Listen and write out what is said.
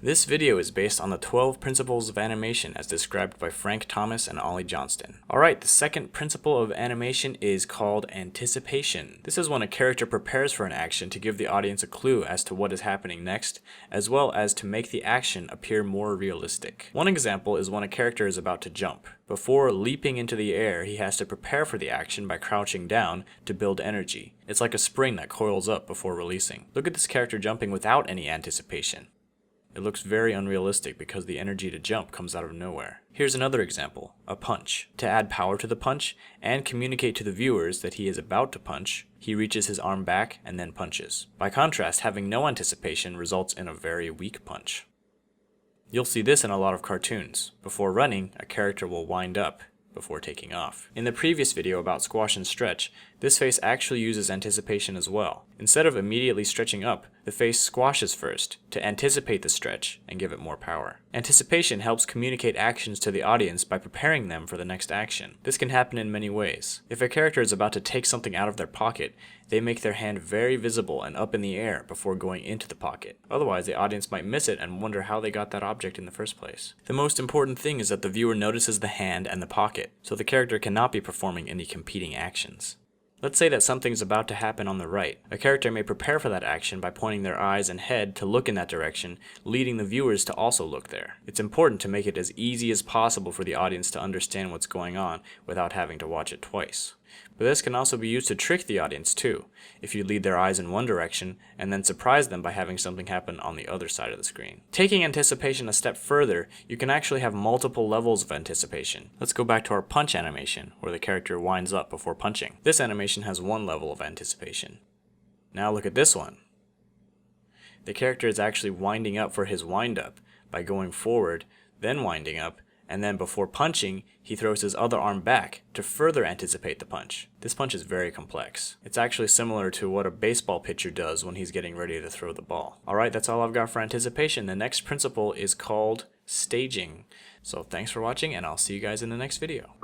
This video is based on the 12 principles of animation as described by Frank Thomas and Ollie Johnston. Alright, the second principle of animation is called anticipation. This is when a character prepares for an action to give the audience a clue as to what is happening next, as well as to make the action appear more realistic. One example is when a character is about to jump. Before leaping into the air, he has to prepare for the action by crouching down to build energy. It's like a spring that coils up before releasing. Look at this character jumping without any anticipation. It looks very unrealistic because the energy to jump comes out of nowhere. Here's another example, a punch. To add power to the punch and communicate to the viewers that he is about to punch, he reaches his arm back and then punches. By contrast, having no anticipation results in a very weak punch. You'll see this in a lot of cartoons. Before running, a character will wind up before taking off. In the previous video about squash and stretch, this face actually uses anticipation as well. Instead of immediately stretching up, the face squashes first to anticipate the stretch and give it more power. Anticipation helps communicate actions to the audience by preparing them for the next action. This can happen in many ways. If a character is about to take something out of their pocket, they make their hand very visible and up in the air before going into the pocket. Otherwise, the audience might miss it and wonder how they got that object in the first place. The most important thing is that the viewer notices the hand and the pocket, so the character cannot be performing any competing actions. Let's say that something is about to happen on the right. A character may prepare for that action by pointing their eyes and head to look in that direction, leading the viewers to also look there. It's important to make it as easy as possible for the audience to understand what's going on without having to watch it twice. But this can also be used to trick the audience too, if you lead their eyes in one direction and then surprise them by having something happen on the other side of the screen. Taking anticipation a step further, you can actually have multiple levels of anticipation. Let's go back to our punch animation, where the character winds up before punching. This animation has one level of anticipation. Now look at this one. The character is actually winding up for his wind up by going forward, then winding up, and then before punching, he throws his other arm back to further anticipate the punch. This punch is very complex. It's actually similar to what a baseball pitcher does when he's getting ready to throw the ball. Alright, that's all I've got for anticipation. The next principle is called staging. So thanks for watching, and I'll see you guys in the next video.